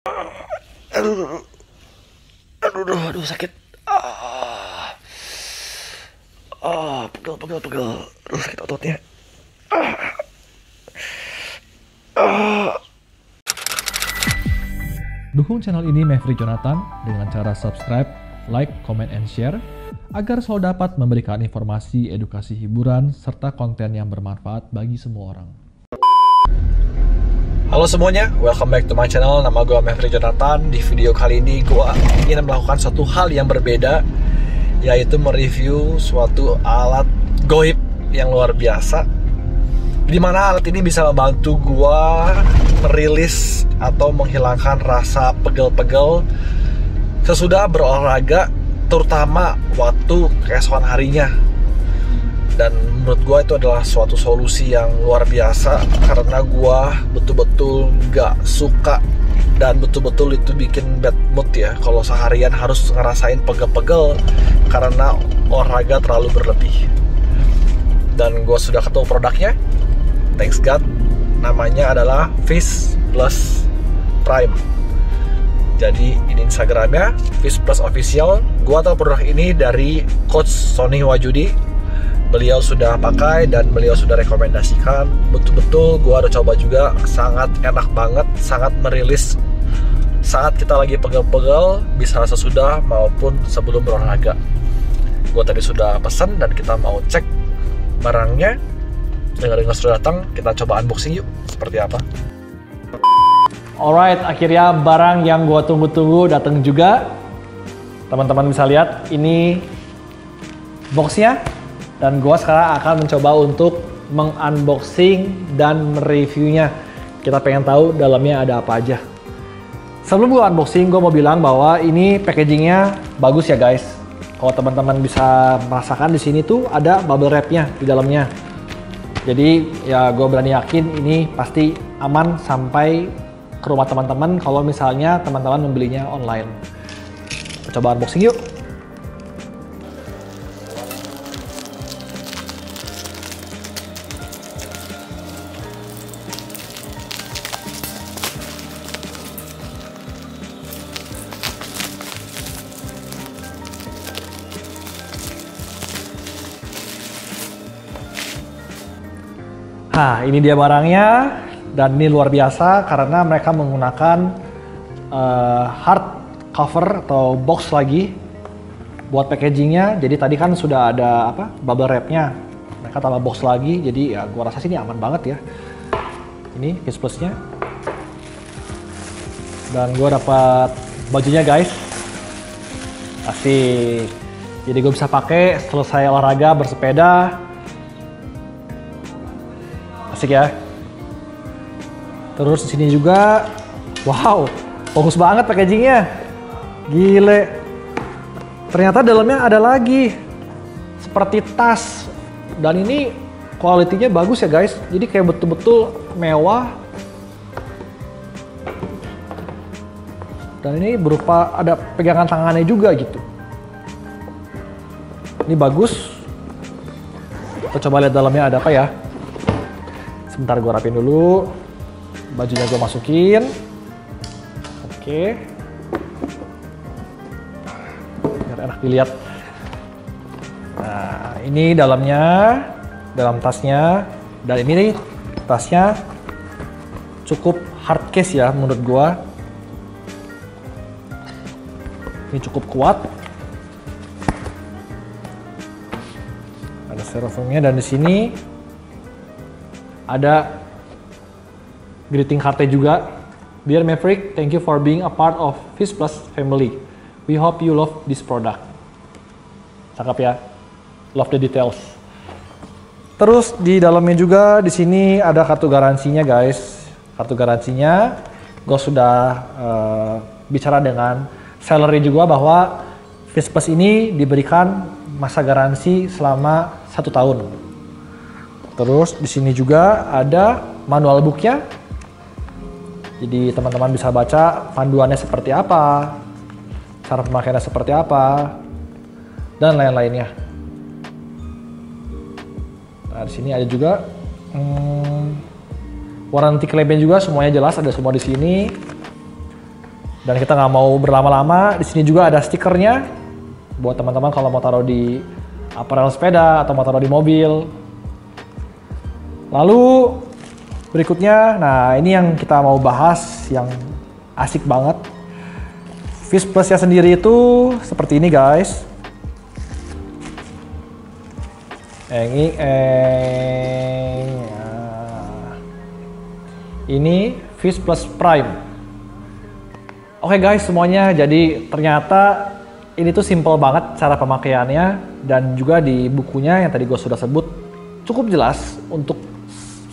Aduh, aduh, sakit. Pegel. Aduh, sakit ototnya. Dukung channel ini Maverick Jonathan dengan cara subscribe, like, comment, and share agar selalu dapat memberikan informasi, edukasi, hiburan, serta konten yang bermanfaat bagi semua orang. Halo semuanya, welcome back to my channel. Nama gue Maverick Jonathan. Di video kali ini gue ingin melakukan suatu hal yang berbeda, yaitu mereview suatu alat goib yang luar biasa, di mana alat ini bisa membantu gue merilis atau menghilangkan rasa pegel-pegel sesudah berolahraga, terutama waktu keesokan harinya. Dan menurut gue itu adalah suatu solusi yang luar biasa, karena gue betul-betul gak suka dan betul-betul itu bikin bad mood ya kalau seharian harus ngerasain pegel-pegel karena olahraga terlalu berlebih. Dan gue sudah ketemu produknya, thanks God. Namanya adalah Fish Plus Prime. Jadi ini Instagramnya Fish Plus Official. Gue tahu produk ini dari Coach Sony Wajudi. Beliau sudah pakai dan beliau sudah rekomendasikan. Betul-betul gue udah coba juga, sangat enak banget, sangat merilis saat kita lagi pegel-pegel, bisa sesudah maupun sebelum berolahraga. Gue tadi sudah pesan dan kita mau cek barangnya. Dengar-dengar sudah datang, kita coba unboxing yuk, seperti apa. Alright, akhirnya barang yang gua tunggu-tunggu datang juga. Teman-teman bisa lihat, ini boxnya. Dan gua sekarang akan mencoba untuk mengunboxing dan mereviewnya. Kita pengen tahu dalamnya ada apa aja. Sebelum gua unboxing, gua mau bilang bahwa ini packagingnya bagus ya guys. Kalau teman-teman bisa merasakan di sini tuh ada bubble wrapnya di dalamnya. Jadi ya gue berani yakin ini pasti aman sampai ke rumah teman-teman kalau misalnya teman-teman membelinya online. Kita coba unboxing yuk. Nah, ini dia barangnya, dan ini luar biasa karena mereka menggunakan hard cover atau box lagi buat packagingnya. Jadi tadi kan sudah ada bubble wrapnya, mereka tambah box lagi. Jadi ya gua rasa sih ini aman banget ya. Ini Fish Plusnya, dan gua dapat bajunya guys. Asik. Jadi gue bisa pakai selesai olahraga bersepeda. Asik ya. Terus di sini juga, wow, bagus banget packagingnya. Gile. Ternyata dalamnya ada lagi seperti tas. Dan ini kualitinya bagus ya guys. Jadi kayak betul-betul mewah. Dan ini berupa ada pegangan tangannya juga gitu. Ini bagus. Kita coba lihat dalamnya ada apa ya. Sebentar gue rapin dulu, bajunya gue masukin. Oke, biar enak dilihat. Nah, ini dalamnya, dalam tasnya. Dan ini nih, tasnya cukup hard case ya menurut gue. Ini cukup kuat. Ada styrofoamnya, dan di sini ada greeting card juga. Dear Maverick, thank you for being a part of Fish Plus family. We hope you love this product. Cakep ya, love the details. Terus di dalamnya juga di sini ada kartu garansinya guys. Kartu garansinya, gue sudah bicara dengan sellernya juga bahwa Fish Plus ini diberikan masa garansi selama 1 tahun. Terus di sini juga ada manual booknya. Jadi teman-teman bisa baca panduannya seperti apa, cara pemakaiannya seperti apa, dan lain-lainnya. Nah, di sini ada juga warranty claimnya juga, semuanya jelas, ada semua di sini. Dan kita nggak mau berlama-lama. Di sini juga ada stikernya buat teman-teman kalau mau taruh di apparel sepeda atau mau taruh di mobil. Lalu berikutnya, nah ini yang kita mau bahas yang asik banget. Fish Plus-nya sendiri itu seperti ini guys. Ini Fish Plus Prime. Oke guys semuanya, jadi ternyata ini tuh simple banget cara pemakaiannya, dan juga di bukunya yang tadi gue sudah sebut cukup jelas untuk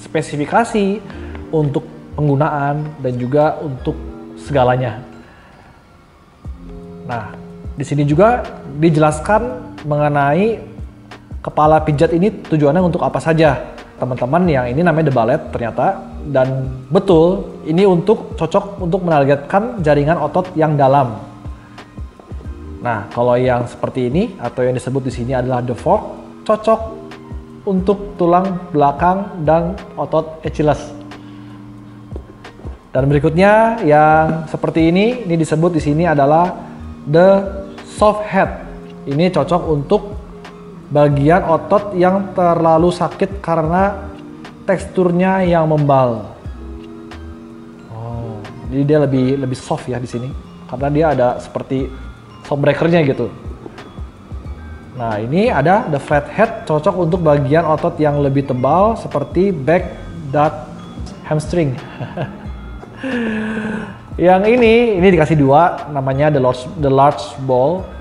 spesifikasi, untuk penggunaan, dan juga untuk segalanya. Nah, di sini juga dijelaskan mengenai kepala pijat ini tujuannya untuk apa saja. Teman-teman, yang ini namanya The Ballet ternyata, dan betul ini cocok untuk menargetkan jaringan otot yang dalam. Nah, kalau yang seperti ini atau yang disebut di sini adalah The Fork, cocok untuk tulang belakang dan otot Achilles. Dan berikutnya yang seperti ini disebut di sini adalah The Soft Head. Ini cocok untuk bagian otot yang terlalu sakit karena teksturnya yang membal. Oh, jadi dia lebih soft ya di sini karena dia ada seperti soft breakernya gitu. Nah, ini ada The Flat Head, cocok untuk bagian otot yang lebih tebal seperti back dan hamstring. Yang ini dikasih dua, namanya The Large Ball.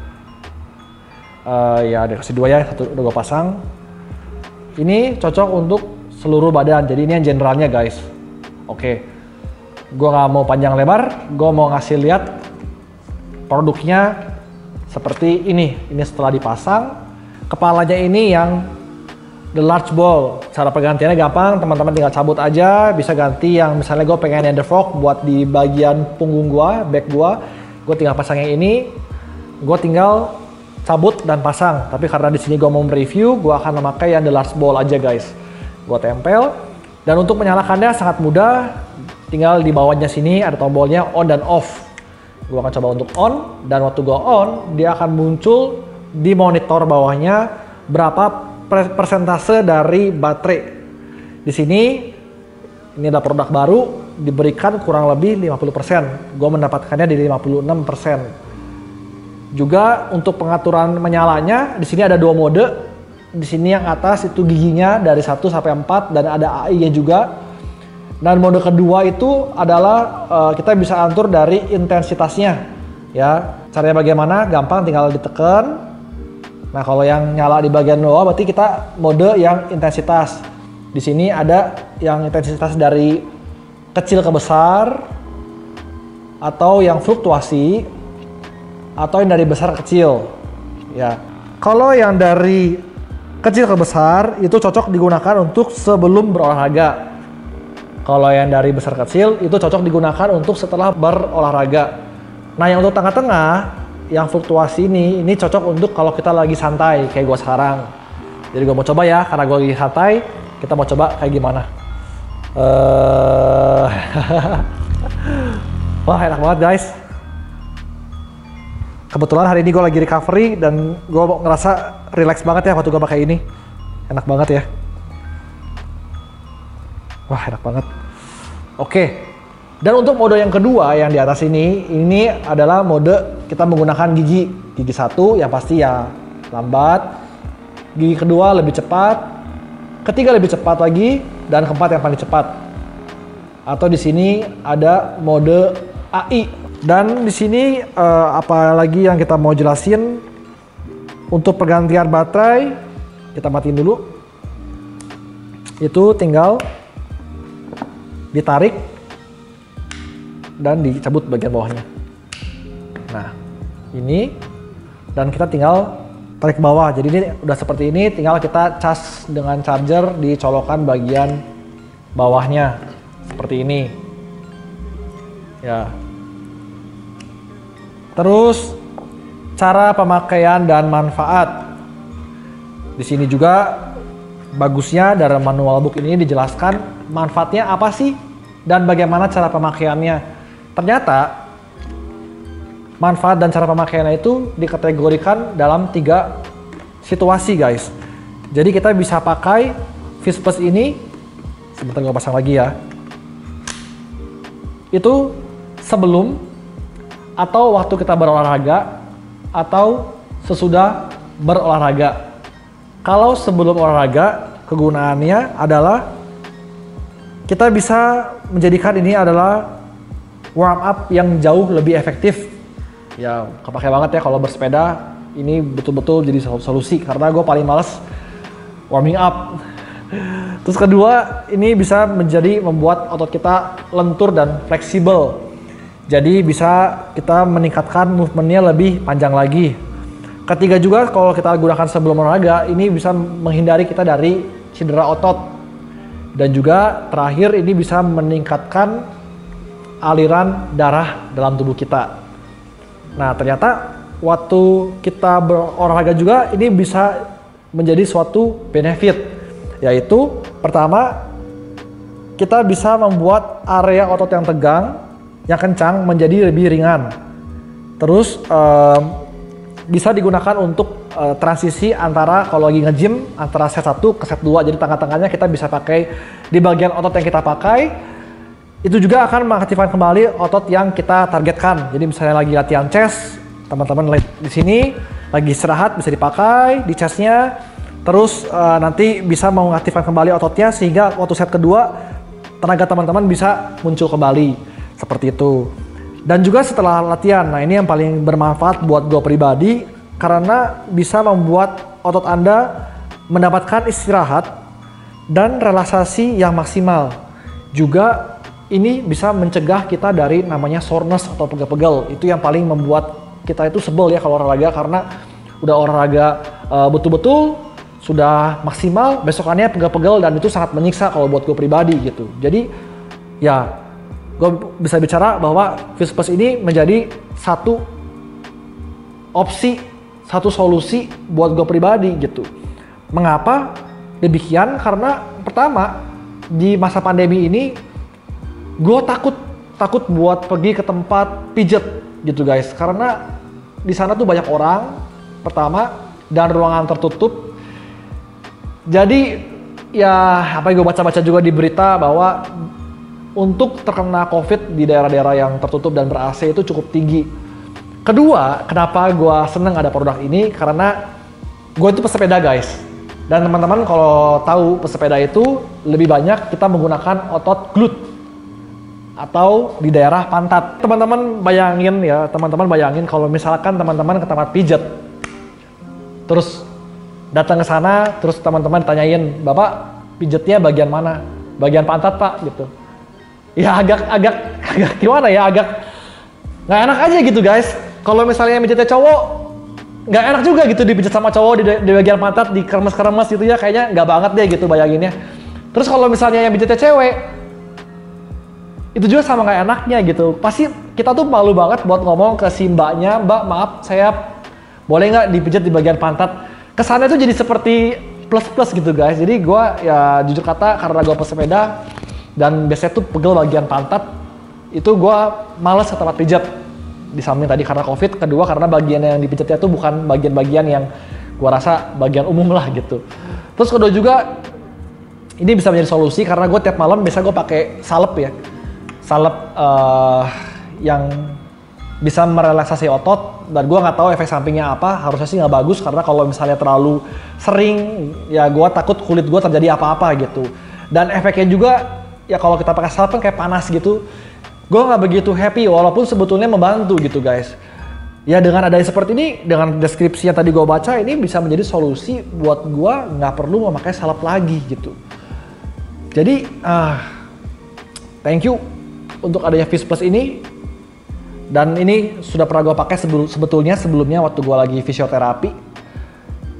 Ya dikasih dua ya, satu udah gue pasang. Ini cocok untuk seluruh badan, jadi ini yang generalnya guys. Oke, gue nggak mau panjang lebar, gue mau ngasih lihat produknya seperti ini. Ini setelah dipasang, kepalanya ini yang The Large Ball. Cara pergantiannya gampang, teman-teman tinggal cabut aja. Bisa ganti yang misalnya gue pengen yang The Fork buat di bagian punggung gue, back gue tinggal pasang yang ini. Gue tinggal cabut dan pasang. Tapi karena di sini gue mau mereview, gue akan memakai yang The Large Ball aja guys. Gue tempel, dan untuk menyalakannya sangat mudah. Tinggal di bawahnya sini ada tombolnya on dan off. Gue akan coba untuk on, dan waktu gue on, dia akan muncul di monitor bawahnya berapa persentase dari baterai. Di sini, ini adalah produk baru, diberikan kurang lebih 50%. Gue mendapatkannya di 56%. Juga untuk pengaturan menyalanya, di sini ada dua mode. Di sini yang atas itu giginya dari 1 sampai 4 dan ada AI-nya juga. Dan mode kedua itu adalah kita bisa atur dari intensitasnya. Ya, caranya bagaimana? Gampang, tinggal ditekan. Nah, kalau yang nyala di bagian bawah berarti kita mode yang intensitas. Di sini ada yang intensitas dari kecil ke besar, atau yang fluktuasi, atau yang dari besar ke kecil. Ya, kalau yang dari kecil ke besar itu cocok digunakan untuk sebelum berolahraga. Kalau yang dari besar ke kecil itu cocok digunakan untuk setelah berolahraga. Nah, yang untuk tengah-tengah, yang fluktuasi ini cocok untuk kalau kita lagi santai kayak gue sekarang. Jadi gue mau coba ya, karena gue lagi santai, kita mau coba kayak gimana. Wah, enak banget guys. Kebetulan hari ini gue lagi recovery dan gue ngerasa relax banget ya waktu gue pakai ini. Enak banget ya. Wah, enak banget. Oke. Dan untuk mode yang kedua yang di atas ini adalah mode kita menggunakan gigi. Gigi 1 yang pasti ya lambat. Gigi kedua lebih cepat. Ketiga lebih cepat lagi, dan keempat yang paling cepat. Atau di sini ada mode AI. Dan di sini apalagi yang kita mau jelasin untuk pergantian baterai, kita matiin dulu. Itu tinggal ditarik dan dicabut bagian bawahnya. Nah, ini, dan kita tinggal tarik ke bawah. Jadi ini udah seperti ini, tinggal kita cas dengan charger, dicolokan bagian bawahnya seperti ini. Ya. Terus cara pemakaian dan manfaat. Di sini juga bagusnya dari manual book ini dijelaskan manfaatnya apa sih dan bagaimana cara pemakaiannya. Ternyata manfaat dan cara pemakaiannya itu dikategorikan dalam 3 situasi guys. Jadi kita bisa pakai Fish Plus ini, sebentar gue pasang lagi ya, itu sebelum atau waktu kita berolahraga atau sesudah berolahraga. Kalau sebelum olahraga, kegunaannya adalah kita bisa menjadikan ini adalah warm up yang jauh lebih efektif. Ya kepake banget ya kalau bersepeda, ini betul-betul jadi solusi karena gue paling males warming up. Terus kedua, ini bisa membuat otot kita lentur dan fleksibel. Jadi bisa kita meningkatkan movementnya lebih panjang lagi. Ketiga juga, kalau kita gunakan sebelum olahraga, ini bisa menghindari kita dari cedera otot. Dan juga terakhir, ini bisa meningkatkan aliran darah dalam tubuh kita. Nah ternyata waktu kita berolahraga juga ini bisa menjadi suatu benefit, yaitu pertama, kita bisa membuat area otot yang tegang, yang kencang menjadi lebih ringan. Terus bisa digunakan untuk transisi antara kalau lagi nge-gym antara set 1 ke set 2, jadi tengah-tengahnya kita bisa pakai di bagian otot yang kita pakai. Itu juga akan mengaktifkan kembali otot yang kita targetkan. Jadi misalnya lagi latihan chest, teman-teman di sini lagi istirahat bisa dipakai di chestnya. Terus nanti bisa mengaktifkan kembali ototnya sehingga waktu set kedua tenaga teman-teman bisa muncul kembali seperti itu. Dan juga setelah latihan, nah ini yang paling bermanfaat buat gue pribadi karena bisa membuat otot Anda mendapatkan istirahat dan relaksasi yang maksimal. Juga ini bisa mencegah kita dari namanya soreness atau pegel-pegel. Itu yang paling membuat kita itu sebel ya kalau olahraga, karena udah olahraga betul-betul sudah maksimal, besokannya pegel-pegel dan itu sangat menyiksa kalau buat gue pribadi gitu. Jadi ya gue bisa bicara bahwa Fish Plus ini menjadi satu opsi, satu solusi buat gue pribadi gitu. Mengapa demikian? Karena pertama, di masa pandemi ini gue takut buat pergi ke tempat pijet gitu guys, karena di sana tuh banyak orang pertama dan ruangan tertutup. Jadi ya apa yang gue baca-baca juga di berita bahwa untuk terkena COVID di daerah-daerah yang tertutup dan ber-AC itu cukup tinggi. Kedua, kenapa gue seneng ada produk ini? Karena gue itu pesepeda guys. Dan teman-teman kalau tahu pesepeda itu lebih banyak kita menggunakan otot glute atau di daerah pantat. Teman-teman bayangin kalau misalkan teman-teman ke tempat pijat, terus datang ke sana, terus teman-teman ditanyain, "Bapak pijatnya bagian mana?" "Bagian pantat Pak," gitu. Ya agak gimana ya, agak nggak enak aja gitu guys. Kalau misalnya pijatnya cowok, nggak enak juga gitu dipijat sama cowok di bagian pantat, di kremes-kremes gitu ya, kayaknya nggak banget deh gitu bayanginnya. Terus kalau misalnya yang pijatnya cewek, itu juga sama nggak enaknya gitu. Pasti kita tuh malu banget buat ngomong ke si mbaknya, "Mbak maaf saya boleh nggak dipijat di bagian pantat?" Kesannya tuh jadi seperti plus-plus gitu guys. Jadi gue ya jujur kata karena gue pesepeda dan biasanya tuh pegel bagian pantat, itu gue males ke tempat pijat. Di samping tadi karena COVID, kedua karena bagian yang dipijatnya tuh bukan bagian-bagian yang gue rasa bagian umum lah gitu. Terus kedua juga ini bisa menjadi solusi karena gue tiap malam biasa gue pakai salep ya, salep yang bisa merelaksasi otot, dan gue nggak tahu efek sampingnya apa. Harusnya sih nggak bagus karena kalau misalnya terlalu sering ya gue takut kulit gue terjadi apa-apa gitu. Dan efeknya juga ya kalau kita pakai salep kan kayak panas gitu. Gue nggak begitu happy walaupun sebetulnya membantu gitu guys. Ya dengan adanya seperti ini, dengan deskripsi yang tadi gue baca, ini bisa menjadi solusi buat gue nggak perlu memakai salep lagi gitu. Jadi thank you untuk adanya Fish Plus ini. Dan ini sudah pernah gue pakai sebelumnya waktu gue lagi fisioterapi.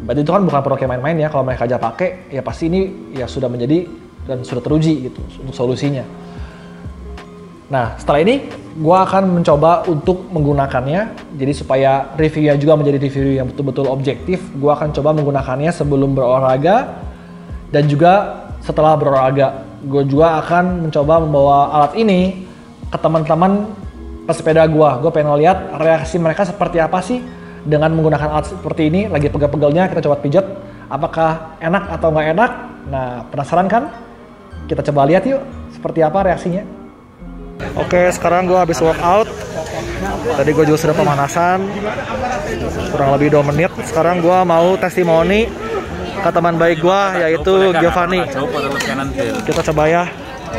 Berarti itu kan bukan produk yang main-main ya. Kalau mereka aja pakai, ya pasti ini ya sudah menjadi dan sudah teruji gitu untuk solusinya. Nah setelah ini gue akan mencoba untuk menggunakannya. Jadi supaya reviewnya juga menjadi review yang betul-betul objektif, gue akan coba menggunakannya sebelum berolahraga dan juga setelah berolahraga. Gue juga akan mencoba membawa alat ini ke teman-teman pesepeda gue pengen ngeliat reaksi mereka seperti apa sih dengan menggunakan alat seperti ini. Lagi pegel-pegelnya kita coba pijat, apakah enak atau nggak enak. Nah, penasaran kan? Kita coba lihat yuk seperti apa reaksinya. Oke, sekarang gue habis workout. Tadi gue juga sudah pemanasan kurang lebih 2 menit. Sekarang gue mau testimoni ke teman baik gue, yaitu Giovanni. Kita coba ya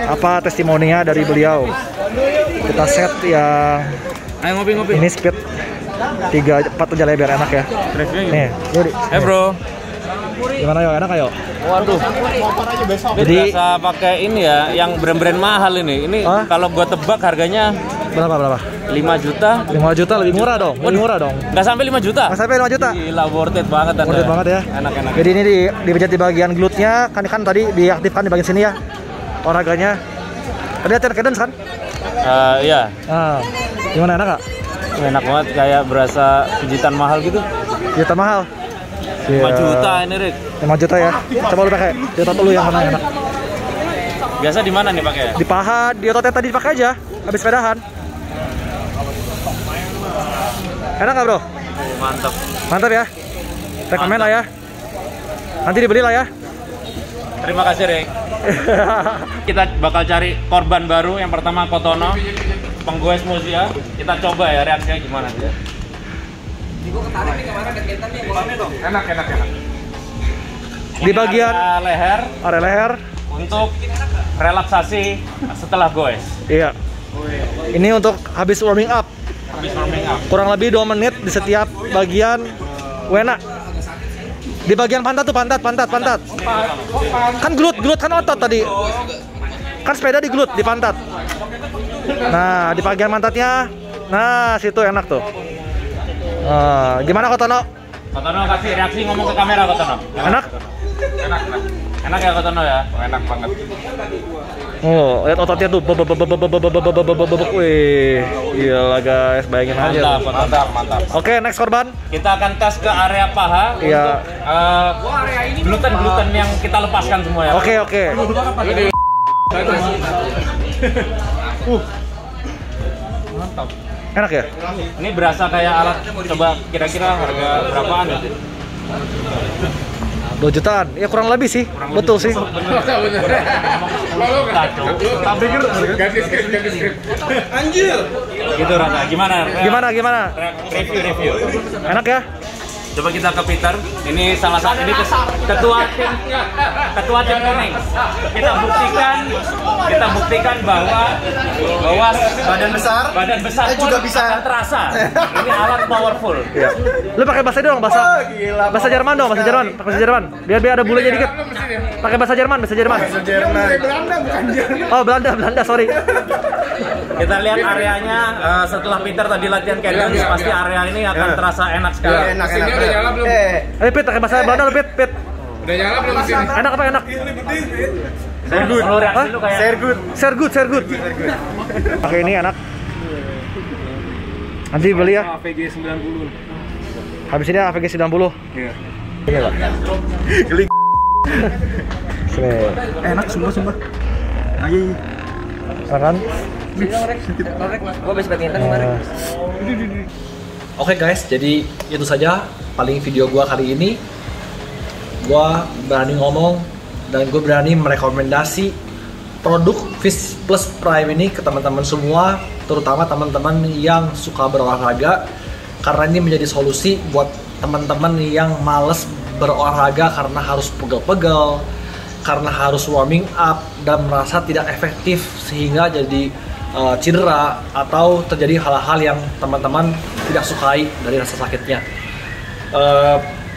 apa testimoninya dari beliau. Kita set yang ini speed 3-4 aja biar enak ya. Nih, yuk. Bro, gimana yo, enak ayo? waduh. Jadi biasa pakai ini ya, yang brand-brand mahal ini. Ini kalau gua tebak harganya berapa? 5 juta. 5 juta lebih murah dong. Lebih murah dong. Nggak sampai 5 juta. Nggak sampai 5 juta. Gila, worth it banget. Worth it banget ya. Enak-enak. Jadi ini dipijat di bagian glute-nya, kan tadi diaktifkan di bagian sini ya. Olahraganya. Kelihatan cadence kan? Iya. Nah, gimana, enak gak? Enak banget, kayak berasa pijitan mahal gitu. Pijitan mahal. 5 juta ini, Rick. 5 juta ya. Coba lu pakai. Di otot lu yang mana enak. Biasa di mana nih pakai? Di paha, di ototnya tadi dipakai aja habis sepedahan. Enak gak, Bro? Mantap. Mantap ya. Rekomen lah ya. Nanti dibeli lah ya. Terima kasih, Rick. Kita bakal cari korban baru. Yang pertama Kotono, penggoes Musia. Kita coba ya reaksinya gimana dia. Enak. Di bagian leher. area leher Untuk relaksasi setelah goes. iya. Ini untuk habis warming up. Habis warming up. Kurang lebih 2 menit di setiap bagian wena. Di bagian pantat tuh, pantat. Kan glute kan otot tadi. Kan sepeda di glute, di pantat. Nah, di bagian pantatnya. Nah, situ enak tuh. Gimana Kotono? Kotono kasih reaksi, ngomong ke kamera, Kotono. Enak? Enak ya Kotono ya? Enak banget. Oh, lihat ototnya tuh. Wih, gila guys, bayangin aja. Mantap. Oke, next korban. Kita akan tes ke area paha. Iya. Untuk gluten yang kita lepaskan semua ya. Oke. Mantap. Enak ya? Ini berasa kayak alat, coba kira-kira harga berapaan ya? 2 jutaan, ya kurang lebih sih, betul sih. Ganti skrip. Anjir. Gitu rasa. Gimana? Review. Enak ya? Coba kita ke Peter. Ini salah satu ketua tim kuning. Kita buktikan bahwa badan besar juga bisa terasa. Ini alat powerful. Iya. Lu pakai bahasa dong, bahasa Jerman dong, bahasa Jerman. Biar ada bulenya dikit. Pakai bahasa Jerman. Belanda bukan Jerman. Oh, Belanda, sorry. Kita lihat areanya setelah Peter tadi latihan cadence, pasti area ini akan terasa enak sekali. Enak. Udah nyala belum? Pit, pakai bahasa Belanda lu, Pit. Udah nyala belum mesin? Enak apa enak? Kalau reaksi lu kayak Sehr good. Pakai ini enak. Nanti beli ya. AVG 90. Habis ini AVG 90. Iya. Ini Pak. Geli. Sini. Enak sumpah. Ayo. Kan? Gua habis badminton kemarin. Oke guys, jadi itu saja paling video gua kali ini. Gua berani ngomong dan gue berani merekomendasi produk Fish Plus Prime ini ke teman-teman semua, terutama teman-teman yang suka berolahraga, karena ini menjadi solusi buat teman-teman yang males berolahraga karena harus pegel-pegel, karena harus warming up dan merasa tidak efektif sehingga jadi cedera atau terjadi hal-hal yang teman-teman tidak sukai dari rasa sakitnya.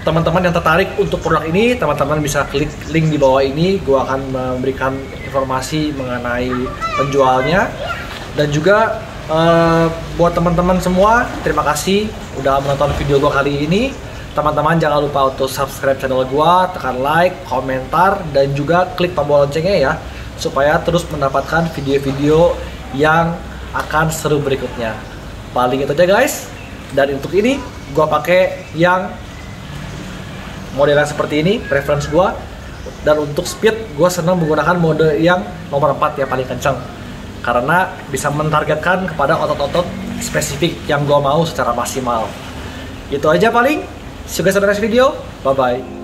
Teman-teman yang tertarik untuk produk ini, teman-teman bisa klik link di bawah ini. Gua akan memberikan informasi mengenai penjualnya. Dan juga buat teman-teman semua, terima kasih udah menonton video gua kali ini. Teman-teman jangan lupa untuk subscribe channel gua, tekan like, komentar, dan juga klik tombol loncengnya ya, supaya terus mendapatkan video-video yang akan seru berikutnya. Paling itu aja guys. Dan untuk ini gua pakai yang modelnya seperti ini, preference gua. Dan untuk speed gua senang menggunakan mode yang nomor 4 yang paling kencang. karena bisa mentargetkan kepada otot-otot spesifik yang gue mau secara maksimal. Itu aja paling. See you guys on the next video. Bye bye.